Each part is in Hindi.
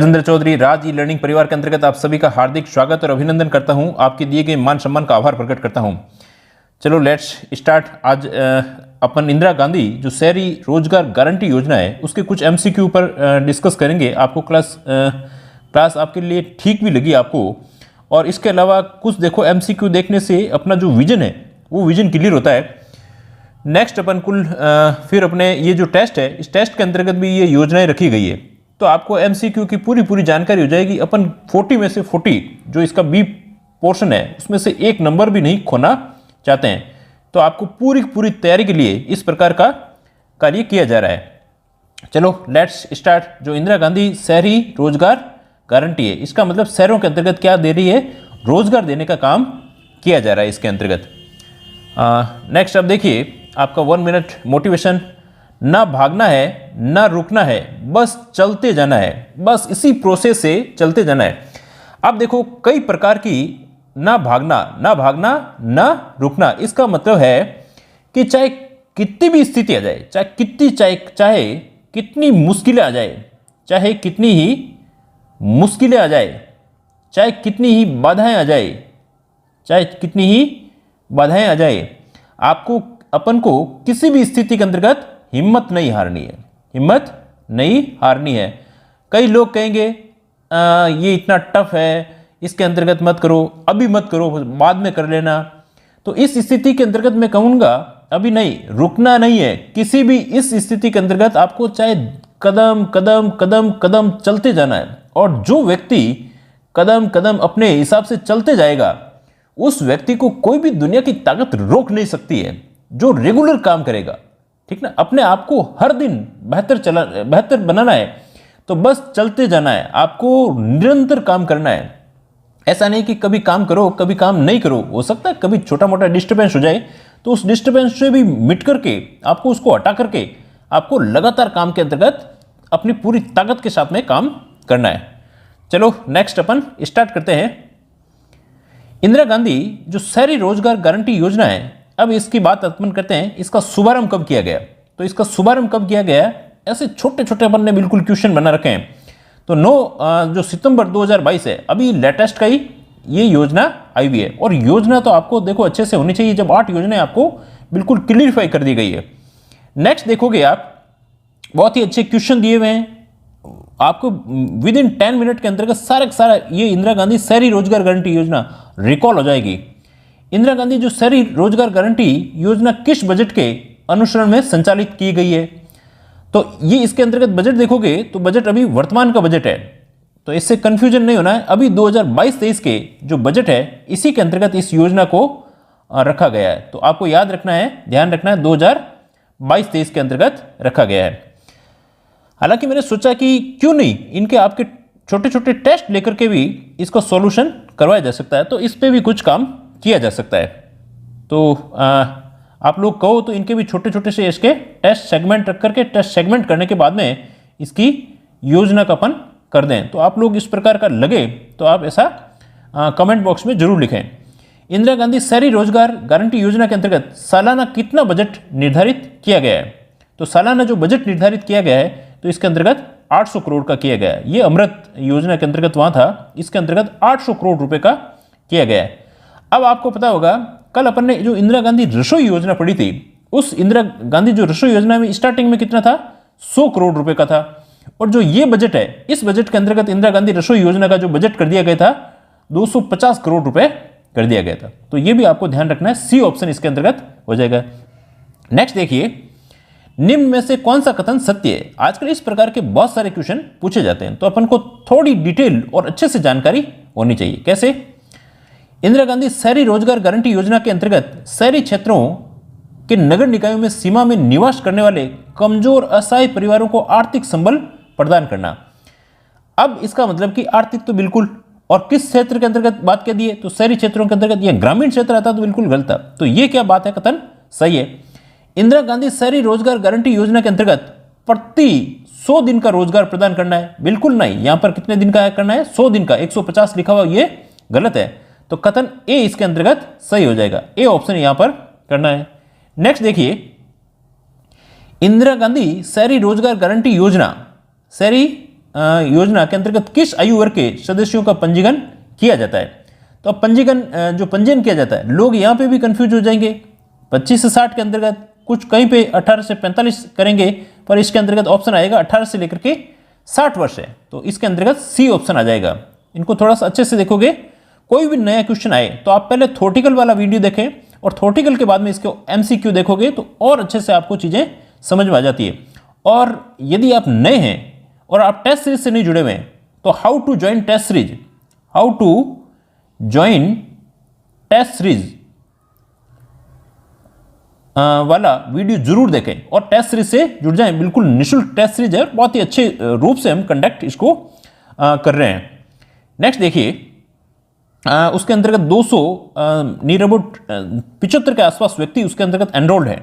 राजेंद्र चौधरी राज ई लर्निंग परिवार के अंतर्गत आप सभी का हार्दिक स्वागत और अभिनंदन करता हूं। आपके दिए गए मान सम्मान का आभार प्रकट करता हूं। चलो लेट्स स्टार्ट। आज अपन इंदिरा गांधी जो शहरी रोजगार गारंटी योजना है उसके कुछ एमसीक्यू पर डिस्कस करेंगे। आपको क्लास आपके लिए ठीक भी लगी आपको, और इसके अलावा कुछ देखो एमसीक्यू देखने से अपना जो विजन है वो विजन क्लियर होता है। नेक्स्ट अपन फिर अपने ये जो टेस्ट है इस टेस्ट के अंतर्गत भी ये योजनाएं रखी गई है, तो आपको एमसीक्यू की पूरी जानकारी हो जाएगी। अपन 40 में से 40 जो इसका बी पोर्शन है उसमें से एक नंबर भी नहीं खोना चाहते हैं, तो आपको पूरी तैयारी के लिए इस प्रकार का कार्य किया जा रहा है। चलो लेट्स स्टार्ट। जो इंदिरा गांधी शहरी रोजगार गारंटी है इसका मतलब शहरों के अंतर्गत क्या दे रही है, रोजगार देने का काम किया जा रहा है इसके अंतर्गत। नेक्स्ट अब देखिए आपका 1 मिनट मोटिवेशन। ना भागना है ना रुकना है, बस चलते जाना है, बस इसी प्रोसेस से चलते जाना है। अब देखो कई प्रकार की ना भागना ना रुकना, इसका मतलब है कि चाहे कितनी भी स्थिति आ जाए, चाहे कितनी मुश्किलें आ जाए, चाहे कितनी ही मुश्किलें आ जाए, चाहे कितनी ही बाधाएं आ जाए, आपको अपन को किसी भी स्थिति के अंतर्गत हिम्मत नहीं हारनी है। कई लोग कहेंगे ये इतना टफ है, इसके अंतर्गत मत करो, अभी मत करो, बाद में कर लेना। तो इस स्थिति के अंतर्गत मैं कहूँगा अभी नहीं, रुकना नहीं है। किसी भी इस स्थिति के अंतर्गत आपको चाहे कदम चलते जाना है, और जो व्यक्ति कदम अपने हिसाब से चलते जाएगा उस व्यक्ति को कोई भी दुनिया की ताकत रोक नहीं सकती है। जो रेगुलर काम करेगा, ठीक ना, अपने आप को हर दिन बेहतर बनाना है तो बस चलते जाना है, आपको निरंतर काम करना है। ऐसा नहीं कि कभी काम करो कभी काम नहीं करो। हो सकता है कभी छोटा मोटा डिस्टर्बेंस हो जाए, तो उस डिस्टर्बेंस से भी मिट करके आपको उसको हटा करके आपको लगातार काम के अंतर्गत अपनी पूरी ताकत के साथ में काम करना है। चलो नेक्स्ट अपन स्टार्ट करते हैं। इंदिरा गांधी जो शहरी रोजगार गारंटी योजना है, अब इसकी बात अपन करते हैं। इसका शुभारंभ कब किया गया, तो इसका शुभारंभ कब किया गया, ऐसे छोटे अपन ने बिल्कुल क्वेश्चन बना रखे हैं। तो 9 सितंबर 2022 है, अभी लेटेस्ट का ही ये योजना आई हुई है। और योजना तो आपको देखो अच्छे से होनी चाहिए, जब 8 योजनाएं आपको बिल्कुल क्लियरिफाई कर दी गई है। नेक्स्ट देखोगे आप, बहुत ही अच्छे क्वेश्चन दिए हुए हैं आपको। विद इन 10 मिनट के अंतर्गत सारा ये इंदिरा गांधी शहरी रोजगार गारंटी योजना रिकॉल हो जाएगी। इंदिरा गांधी जो शहरी रोजगार गारंटी योजना किस बजट के अनुसरण में संचालित की गई है, तो ये इसके अंतर्गत बजट देखोगे तो बजट अभी वर्तमान का बजट है, तो इससे कंफ्यूजन नहीं होना है। अभी 2022-23 के जो बजट है इसी के अंतर्गत इस योजना को रखा गया है, तो आपको याद रखना है, ध्यान रखना है 2022-23 के अंतर्गत रखा गया है। हालांकि मैंने सोचा कि क्यों नहीं इनके आपके छोटे टेस्ट लेकर के भी इसका सॉल्यूशन करवाया जा सकता है, तो इस पर भी कुछ काम किया जा सकता है। तो आप लोग कहो तो इनके भी छोटे से इसके टेस्ट सेगमेंट रख करके, टेस्ट सेगमेंट करने के बाद में इसकी योजना का अपन कर दें। तो आप लोग इस प्रकार का लगे तो आप ऐसा कमेंट बॉक्स में जरूर लिखें। इंदिरा गांधी शहरी रोजगार गारंटी योजना के अंतर्गत सालाना कितना बजट निर्धारित किया गया है, तो सालाना जो बजट निर्धारित किया गया है तो इसके अंतर्गत 800 करोड़ का किया गया है। ये अमृत योजना के अंतर्गत वहाँ था, इसके अंतर्गत 800 करोड़ रुपए का किया गया है। अब आपको पता होगा कल अपन ने जो इंदिरा गांधी रसोई योजना पढ़ी थी, उस इंदिरा गांधी जो रसोई योजना में स्टार्टिंग में कितना था, 100 करोड़ रुपए का था। और जो ये बजट है, इस बजट के अंतर्गत इंदिरा गांधी रसोई योजना का जो बजट कर दिया गया था 250 करोड़ रुपए कर दिया गया था। तो ये भी आपको ध्यान रखना है, सी ऑप्शन इसके अंतर्गत हो जाएगा। नेक्स्ट देखिए, निम्न में से कौन सा कथन सत्य है। आजकल इस प्रकार के बहुत सारे क्वेश्चन पूछे जाते हैं, तो अपन को थोड़ी डिटेल और अच्छे से जानकारी होनी चाहिए। कैसे, इंदिरा गांधी शहरी रोजगार गारंटी योजना के अंतर्गत शहरी क्षेत्रों के नगर निकायों में सीमा में निवास करने वाले कमजोर असहाय परिवारों को आर्थिक संबल प्रदान करना। अब इसका मतलब कि आर्थिक तो बिल्कुल, और किस क्षेत्र के अंतर्गत बात कर दी है, तो शहरी क्षेत्रों के अंतर्गत। या ग्रामीण क्षेत्र आता तो बिल्कुल गलत था। तो ये क्या बात है, कथन सही है। इंदिरा गांधी शहरी रोजगार गारंटी योजना के अंतर्गत प्रति 100 दिन का रोजगार प्रदान करना है, बिल्कुल नहीं। यहां पर कितने दिन का करना है, 100 दिन का, 150 लिखा हुआ, ये गलत है। तो कथन ए इसके अंतर्गत सही हो जाएगा, ए ऑप्शन यहां पर करना है। नेक्स्ट देखिए, इंदिरा गांधी शहरी रोजगार गारंटी योजना शहरी योजना के अंतर्गत किस आयु वर्ग के सदस्यों का पंजीकरण किया जाता है? तो अब जो पंजीयन किया जाता है, लोग यहाँ पे भी कंफ्यूज हो जाएंगे। 25 से 60 के अंतर्गत, कुछ कहीं पे 18 से 45 करेंगे, पर इसके अंतर्गत ऑप्शन आएगा 18 से लेकर के 60 वर्ष है, तो इसके अंतर्गत सी ऑप्शन आ जाएगा। इनको थोड़ा सा अच्छे से देखोगे, कोई भी नया क्वेश्चन आए तो आप पहले थ्योरेटिकल वाला वीडियो देखें और थ्योरेटिकल के बाद में इसके एमसीक्यू देखोगे तो और अच्छे से आपको चीज़ें समझ में आ जाती है। और यदि आप नए हैं और आप टेस्ट सीरीज से नहीं जुड़े हुए हैं तो how to join test series, how to join test series वाला वीडियो जरूर देखें और टेस्ट सीरीज से जुड़ जाएं। बिल्कुल निःशुल्क टेस्ट सीरीज है, बहुत ही अच्छे रूप से हम कंडक्ट इसको कर रहे हैं। नेक्स्ट देखिए, उसके अंतर्गत 200 नियर अबाउट 75 के आसपास व्यक्ति उसके अंतर्गत एनरोल्ड है।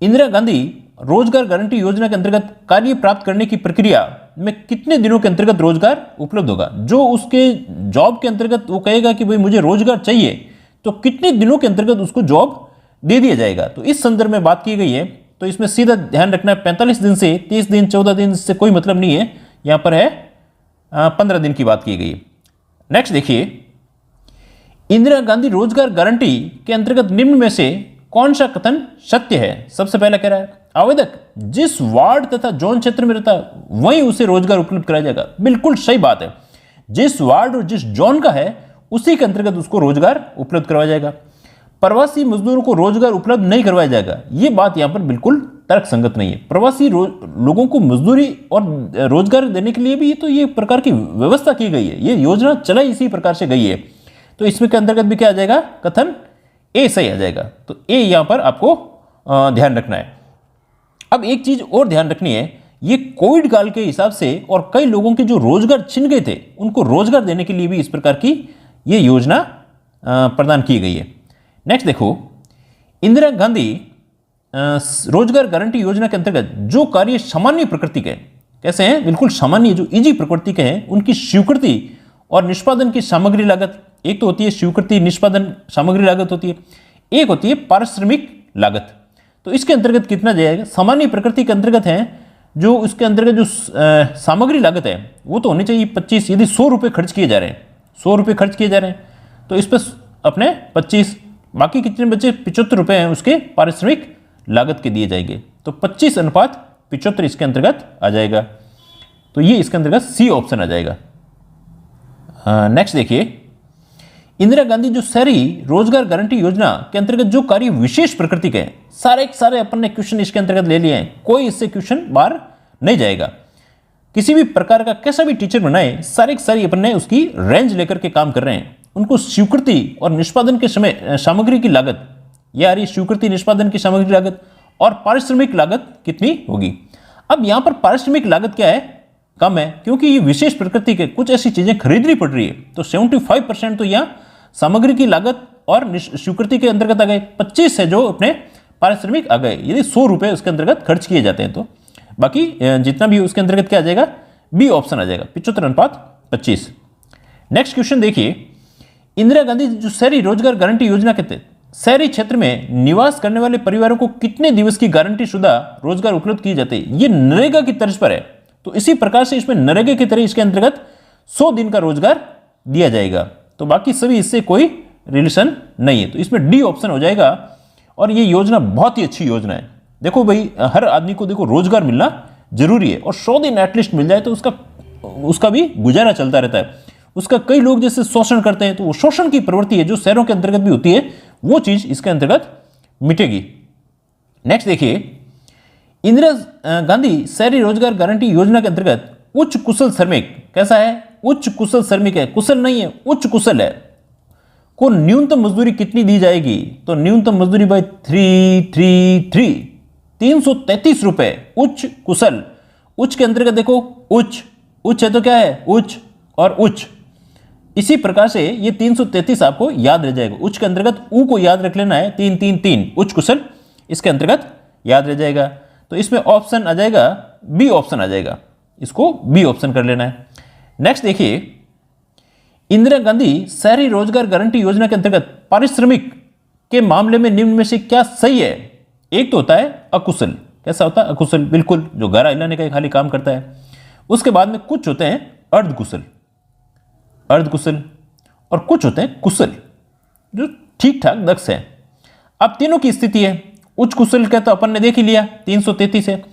इंदिरा गांधी रोजगार गारंटी योजना के अंतर्गत कार्य प्राप्त करने की प्रक्रिया में कितने दिनों के अंतर्गत रोजगार उपलब्ध होगा? जो उसके जॉब के अंतर्गत वो कहेगा कि भाई मुझे रोजगार चाहिए, तो कितने दिनों के अंतर्गत उसको जॉब दे दिया जाएगा? तो इस संदर्भ में बात की गई है, तो इसमें सीधा ध्यान रखना है 45 दिन से 30 दिन 14 दिन से कोई मतलब नहीं है, यहां पर है 15 दिन की बात की गई है। नेक्स्ट देखिए, इंदिरा गांधी रोजगार गारंटी के अंतर्गत निम्न में से कौन सा कथन सत्य है? सबसे पहला कह रहा है आवेदक जिस वार्ड तथा जोन क्षेत्र में रहता है वहीं उसे रोजगार उपलब्ध कराया जाएगा। बिल्कुल सही बात है, जिस वार्ड और जिस जोन का है उसी के अंतर्गत उसको रोजगार उपलब्ध करवाया जाएगा। प्रवासी मजदूरों को रोजगार उपलब्ध नहीं करवाया जाएगा, ये बात यहां पर बिल्कुल तर्कसंगत नहीं है। प्रवासी लोगों को मजदूरी और रोजगार देने के लिए भी तो ये प्रकार की व्यवस्था की गई है, ये योजना चलाई इसी प्रकार से गई है, तो इसमें के अंतर्गत भी क्या आ जाएगा? कथन ए सही आ जाएगा। तो ए यहां पर आपको ध्यान रखना है। अब एक चीज और ध्यान रखनी है, ये कोविड काल के हिसाब से और कई लोगों के जो रोजगार छिन गए थे उनको रोजगार देने के लिए भी इस प्रकार की ये योजना प्रदान की गई है। नेक्स्ट देखो, इंदिरा गांधी रोजगार गारंटी योजना के अंतर्गत जो कार्य सामान्य प्रकृति के कैसे हैं? बिल्कुल सामान्य, जो इजी प्रकृति के हैं, उनकी स्वीकृति और निष्पादन की सामग्री लागत, एक तो होती है स्वीकृति निष्पादन सामग्री लागत होती है, एक होती है पारिश्रमिक लागत। तो इसके अंतर्गत कितना जाएगा? सामान्य प्रकृति के अंतर्गत है जो उसके अंतर्गत जो सामग्री लागत है वो तो होनी चाहिए 25। यदि 100 रुपये खर्च किए जा रहे हैं, 100 रुपये खर्च किए जा रहे हैं तो इस पर अपने 25, बाकी कितने बचे 75 रुपये हैं उसके पारिश्रमिक लागत के दिए जाएंगे, तो 25:75 इसके अंतर्गत आ जाएगा। तो ये इसके अंतर्गत सी ऑप्शन आ जाएगा। नेक्स्ट देखिए, इंदिरा गांधी जो शहरी रोजगार गारंटी योजना के अंतर्गत जो कार्य विशेष प्रकृति के हैं, सारे अपन ने क्वेश्चन इसके अंतर्गत ले लिए हैं, कोई इससे क्वेश्चन बाहर नहीं जाएगा। किसी भी प्रकार का कैसा भी टीचर बनाए, सारी अपन ने उसकी रेंज लेकर के काम कर रहे हैं। उनको स्वीकृति और निष्पादन के समय सामग्री की लागत, यह आ रही स्वीकृति निष्पादन की सामग्री लागत, और पारिश्रमिक लागत कितनी होगी? अब यहां पर पारिश्रमिक लागत क्या है? कम है, क्योंकि ये विशेष प्रकृति के कुछ ऐसी चीजें खरीदनी पड़ रही है, तो 75% तो यहाँ सामग्री की लागत और स्वीकृति के अंतर्गत आ गए। 25 है जो अपने पारिश्रमिक आ गए, यदि 100 रुपये उसके अंतर्गत खर्च किए जाते हैं तो बाकी जितना भी उसके अंतर्गत क्या आ जाएगा? बी ऑप्शन आ जाएगा, 75:25। नेक्स्ट क्वेश्चन देखिए, इंदिरा गांधी जो शहरी रोजगार गारंटी योजना के तहत शहरी क्षेत्र में निवास करने वाले परिवारों को कितने दिवस की गारंटी शुदा रोजगार उपलब्ध किए जाते हैं? ये नरेगा की तर्ज पर है, तो इसी प्रकार से इसमें नरेगा की तरह इसके अंतर्गत 100 दिन का रोजगार दिया जाएगा, तो बाकी सभी इससे कोई रिलेशन नहीं है, तो इसमें डी ऑप्शन हो जाएगा। और ये योजना बहुत ही अच्छी योजना है। देखो भाई, हर आदमी को देखो रोजगार मिलना जरूरी है, और 100 दिन एटलीस्ट मिल जाए तो उसका भी गुजारा चलता रहता है। उसका कई लोग जैसे शोषण करते हैं, तो वो शोषण की प्रवृत्ति है जो शहरों के अंतर्गत भी होती है, वो चीज इसके अंतर्गत मिटेगी। नेक्स्ट देखिए, इंदिरा गांधी शहरी रोजगार गारंटी योजना के अंतर्गत उच्च कुशल श्रमिक कैसा है? उच्च कुशल श्रमिक है, कुशल नहीं है, उच्च कुशल है, को न्यूनतम मजदूरी कितनी दी जाएगी? तो न्यूनतम मजदूरी भाई 333 रुपए। उच्च कुशल, उच्च के अंतर्गत देखो उच्च है तो क्या है? उच्च और उच्च, इसी प्रकार से ये 333 आपको याद रह जाएगा। उच्च के अंतर्गत ऊ को याद रख लेना है, 333 उच्च कुशल इसके अंतर्गत याद रह जाएगा। तो इसमें ऑप्शन आ जाएगा बी ऑप्शन आ जाएगा, इसको बी ऑप्शन कर लेना है। नेक्स्ट देखिए, इंदिरा गांधी शहरी रोजगार गारंटी योजना के अंतर्गत पारिश्रमिक के मामले में निम्न में से क्या सही है? एक तो होता है अकुशल, कैसा होता है? अकुशल, बिल्कुल, जो गारा हिलाने का खाली काम करता है। उसके बाद में कुछ होते हैं अर्धकुशल, अर्धकुशल, और कुछ होते हैं कुशल जो ठीक ठाक दक्ष है। अब तीनों की स्थिति है, उच्च कुशल का तो अपन ने देख ही लिया 333 है,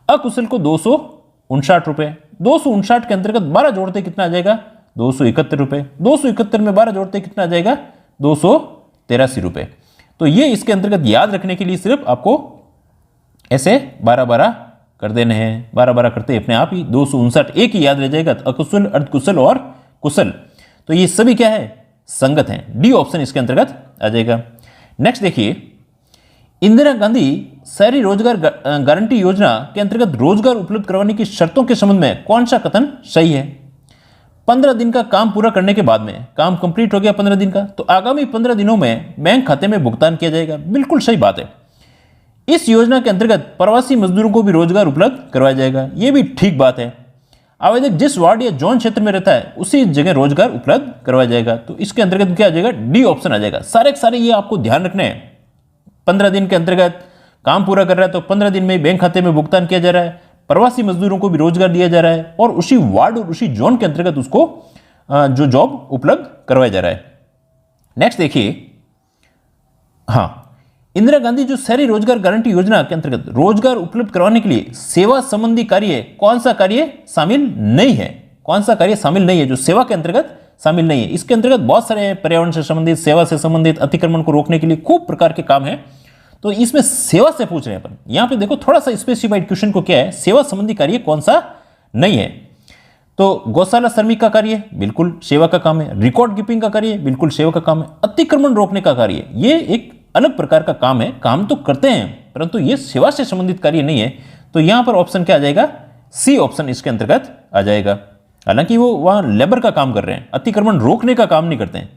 अकुशल को 259 रुपए, 259 के अंतर्गत 12 जोड़ते कितना आ जाएगा 271 रुपए, 271 में 12 जोड़ते कितना आ जाएगा 283 रुपए। तो ये इसके अंतर्गत याद रखने के लिए सिर्फ आपको ऐसे 12-12 कर देने हैं, 12-12 करते अपने आप ही 259 एक ही याद रह जाएगा, अकुशल, अर्धकुशल और कुशल। तो ये सभी क्या है संगत हैं, डी ऑप्शन इसके अंतर्गत आ जाएगा। नेक्स्ट देखिए, इंदिरा गांधी शहरी रोजगार गारंटी योजना के अंतर्गत रोजगार उपलब्ध करवाने की शर्तों के संबंध में कौन सा कथन सही है? 15 दिन का काम पूरा करने के बाद में, काम कंप्लीट हो गया 15 दिन का, तो आगामी 15 दिनों में बैंक खाते में भुगतान किया जाएगा। बिल्कुल सही बात है। इस योजना के अंतर्गत प्रवासी मजदूरों को भी रोजगार उपलब्ध करवाया जाएगा, यह भी ठीक बात है। आवेदक जिस वार्ड या जोन क्षेत्र में रहता है उसी जगह रोजगार उपलब्ध करवाया जाएगा। तो इसके अंतर्गत क्या आ जाएगा, डी ऑप्शन आ जाएगा। सारे के सारे ये आपको ध्यान रखने हैं। 15 दिन के अंतर्गत काम पूरा कर रहा है तो 15 दिन में बैंक खाते में भुगतान किया जा रहा है, प्रवासी मजदूरों को भी रोजगार दिया जा रहा है और उसी वार्ड और उसी जोन के अंतर्गत उसको जो जॉब उपलब्ध करवाया जा रहा है। नेक्स्ट देखिए, हाँ, इंदिरा गांधी जो शहरी रोजगार गारंटी योजना के अंतर्गत रोजगार उपलब्ध करवाने के लिए सेवा संबंधी कार्य, कौन सा कार्य शामिल नहीं है? कौन सा कार्य शामिल नहीं है जो सेवा के अंतर्गत शामिल नहीं है? इसके अंतर्गत बहुत सारे पर्यावरण से संबंधित, सेवा से संबंधित, अतिक्रमण को रोकने के लिए खूब प्रकार के काम हैं। तो इसमें सेवा से पूछ रहे हैं अपन। यहां पे देखो थोड़ा सा स्पेसिफाइड क्वेश्चन को क्या है, सेवा संबंधी कार्य कौन सा नहीं है? तो गौशाला श्रमिक का कार्य बिल्कुल सेवा का काम है, रिकॉर्ड कीपिंग का कार्य बिल्कुल सेवा का काम है, अतिक्रमण रोकने का कार्य ये एक अलग प्रकार का काम है, काम तो करते हैं परंतु ये सेवा से संबंधित कार्य नहीं है। तो यहां पर ऑप्शन क्या आ जाएगा, सी ऑप्शन इसके अंतर्गत आ जाएगा। हालांकि वो वहां लेबर का काम कर रहे हैं, अतिक्रमण रोकने का काम नहीं करते हैं।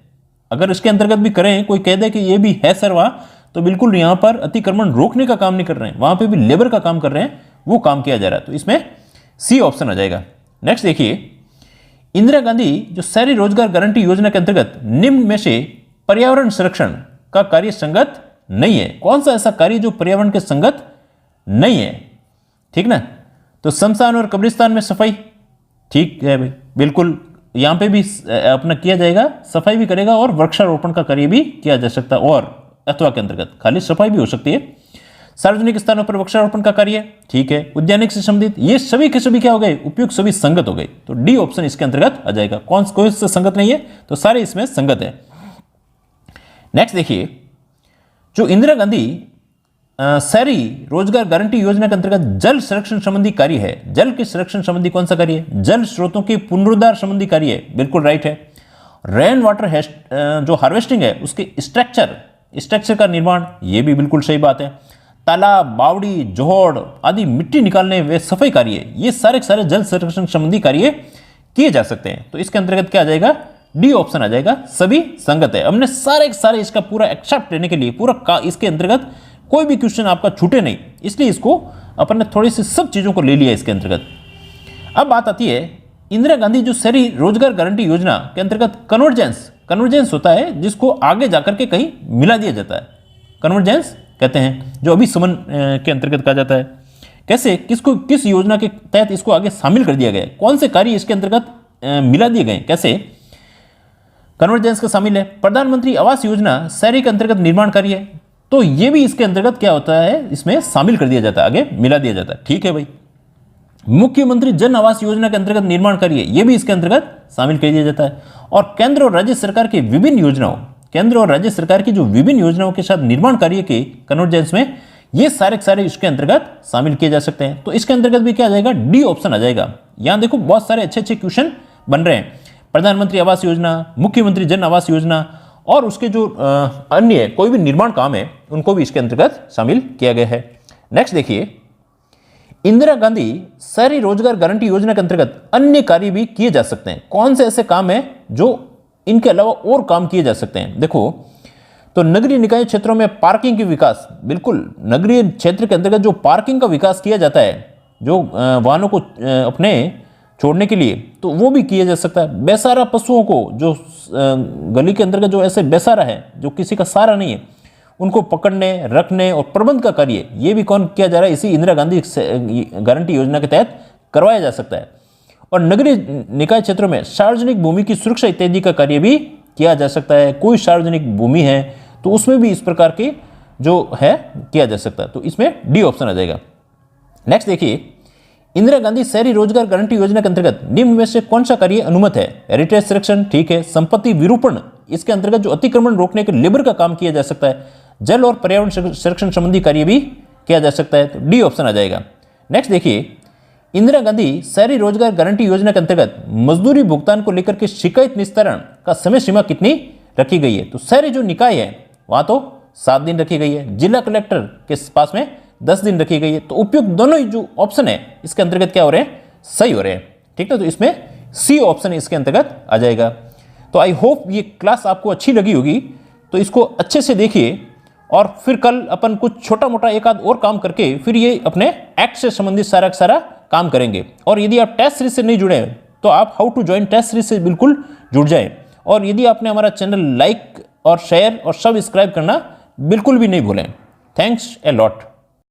अगर इसके अंतर्गत भी करें, कोई कह दे कि ये भी है सर वहां, तो बिल्कुल यहां पर अतिक्रमण रोकने का काम नहीं कर रहे हैं, वहां पे भी लेबर का काम कर रहे हैं, वो काम किया जा रहा है। तो इसमें सी ऑप्शन आ जाएगा। नेक्स्ट देखिए, इंदिरा गांधी जो शहरी रोजगार गारंटी योजना के अंतर्गत निम्न में से पर्यावरण संरक्षण का कार्य संगत नहीं है? कौन सा ऐसा कार्य जो पर्यावरण के संगत नहीं है? ठीक ना, तो शमशान और कब्रिस्तान में सफाई ठीक है भाई, बिल्कुल यहां पे भी अपना किया जाएगा, सफाई भी करेगा और वृक्षारोपण का कार्य भी किया जा सकता है, और अथवा के अंतर्गत खाली सफाई भी हो सकती है। सार्वजनिक स्थानों पर वृक्षारोपण का कार्य ठीक है, उद्यानिक से संबंधित, ये सभी के सभी क्या हो गए, उपयुक्त सभी संगत हो गए। तो डी ऑप्शन इसके अंतर्गत आ जाएगा। कौन से संगत नहीं है? तो सारे इसमें संगत है। नेक्स्ट देखिए, जो इंदिरा गांधी शहरी रोजगार गारंटी योजना के अंतर्गत जल संरक्षण संबंधी कार्य है, जल के संरक्षण संबंधी कौन सा कार्य है? जल स्रोतों के पुनरुद्धार संबंधी कार्य है, बिल्कुल राइट है। रेन वाटर जो हार्वेस्टिंग है उसके स्ट्रक्चर का निर्माण, ये भी बिल्कुल सही बात है। तालाब, बावड़ी, जोहड़ आदि मिट्टी निकालने वे सफाई कार्य, ये सारे के सारे जल संरक्षण संबंधी कार्य किए जा सकते हैं। तो इसके अंतर्गत क्या आ जाएगा, डी ऑप्शन आ जाएगा, सभी संगत है। हमने सारे के सारे इसका पूरा एक्सेप्ट लेने के लिए पूरा इसके अंतर्गत कोई भी क्वेश्चन आपका छूटे नहीं, इसलिए इसको अपन ने थोड़ी सी सब चीजों को ले लिया इसके अंतर्गत। अब बात आती है इंदिरा गांधी जो शहरी रोजगार गारंटी योजना के अंतर्गत कन्वर्जेंस होता है जिसको आगे जाकर के कहीं मिला दिया जाता है, कन्वर्जेंस कहते हैं, जो अभी समन के अंतर्गत कहा जाता है। कैसे, किस योजना के तहत इसको आगे शामिल कर दिया गया, कौन से कार्य इसके अंतर्गत मिला दिए गए, कैसे कन्वर्जेंस का शामिल है? प्रधानमंत्री आवास योजना शहरी के अंतर्गत निर्माण कार्य है, तो ये भी इसके अंतर्गत क्या होता है, इसमें शामिल कर दिया जाता है, आगे मिला दिया जाता है। ठीक है भाई। मुख्यमंत्री जन आवास योजना के अंतर्गत निर्माण कार्य, ये भी इसके अंतर्गत शामिल कर दिया जाता है। और केंद्र और राज्य सरकार की विभिन्न योजनाओं, केंद्र और राज्य सरकार की जो विभिन्न योजनाओं के साथ निर्माण कार्य के कन्वर्जेंस में ये सारे इसके अंतर्गत शामिल किए जा सकते हैं। तो इसके अंतर्गत भी क्या आ जाएगा, डी ऑप्शन आ जाएगा। यहां देखो बहुत सारे अच्छे अच्छे क्वेश्चन बन रहे हैं। प्रधानमंत्री आवास योजना, मुख्यमंत्री जन आवास योजना और उसके जो अन्य कोई भी निर्माण काम है उनको भी इसके अंतर्गत शामिल किया गया है। नेक्स्ट देखिए, इंदिरा गांधी शहरी रोजगार गारंटी योजना के अंतर्गत अन्य कार्य भी किए जा सकते हैं। कौन से ऐसे काम है जो इनके अलावा और काम किए जा सकते हैं? देखो, तो नगरीय निकाय क्षेत्रों में पार्किंग के विकास, बिल्कुल नगरीय क्षेत्र के अंतर्गत जो पार्किंग का विकास किया जाता है, जो वाहनों को अपने छोड़ने के लिए, तो वो भी किया जा सकता है। बेसहारा पशुओं को, जो गली के अंतर्गत जो ऐसे बेसहारा है, जो किसी का सहारा नहीं है, उनको पकड़ने, रखने और प्रबंध का कार्य, ये भी कौन किया जा रहा है, इसी इंदिरा गांधी गारंटी योजना के तहत करवाया जा सकता है। और नगरीय निकाय क्षेत्रों में सार्वजनिक भूमि की सुरक्षा इत्यादि का कार्य भी किया जा सकता है। कोई सार्वजनिक भूमि है तो उसमें भी इस प्रकार के जो है किया जा सकता है, तो इसमें डी ऑप्शन आ जाएगा। नेक्स्ट देखिए, इंदिरा गांधी शहरी रोजगार गारंटी योजना के अंतर्गत निम्न में से कौन सा कार्य अनुमत है? हेरिटेज संरक्षण, ठीक है। संपत्ति विरूपण, इसके अंतर्गत जो अतिक्रमण रोकने के लेबर का काम किया जा सकता है। जल और पर्यावरण संरक्षण संबंधी कार्य भी किया जा सकता है, तो डी ऑप्शन आ जाएगा। नेक्स्ट देखिए, इंदिरा गांधी शहरी रोजगार गारंटी योजना के अंतर्गत मजदूरी भुगतान को लेकर के शिकायत निस्तारण का समय सीमा कितनी रखी गई है? तो शहरी जो निकाय है वहां तो 7 दिन रखी गई है, जिला कलेक्टर के पास में 10 दिन रखी गई है। तो उपयुक्त दोनों ही जो ऑप्शन है इसके अंतर्गत क्या हो रहे हैं? सही हो रहे हैं, ठीक है। तो इसमें सी ऑप्शन इसके अंतर्गत आ जाएगा। तो आई होप ये क्लास आपको अच्छी लगी होगी, तो इसको अच्छे से देखिए और फिर कल अपन कुछ छोटा मोटा एक आध और काम करके फिर ये अपने एक्ट से संबंधित सारा का सारा काम करेंगे। और यदि आप टेस्ट सीरीज से नहीं जुड़े हैं तो आप how to join test series से बिल्कुल जुड़ जाएं। और यदि आपने हमारा चैनल लाइक और शेयर और सब्सक्राइब करना बिल्कुल भी नहीं भूलें। Thanks a lot.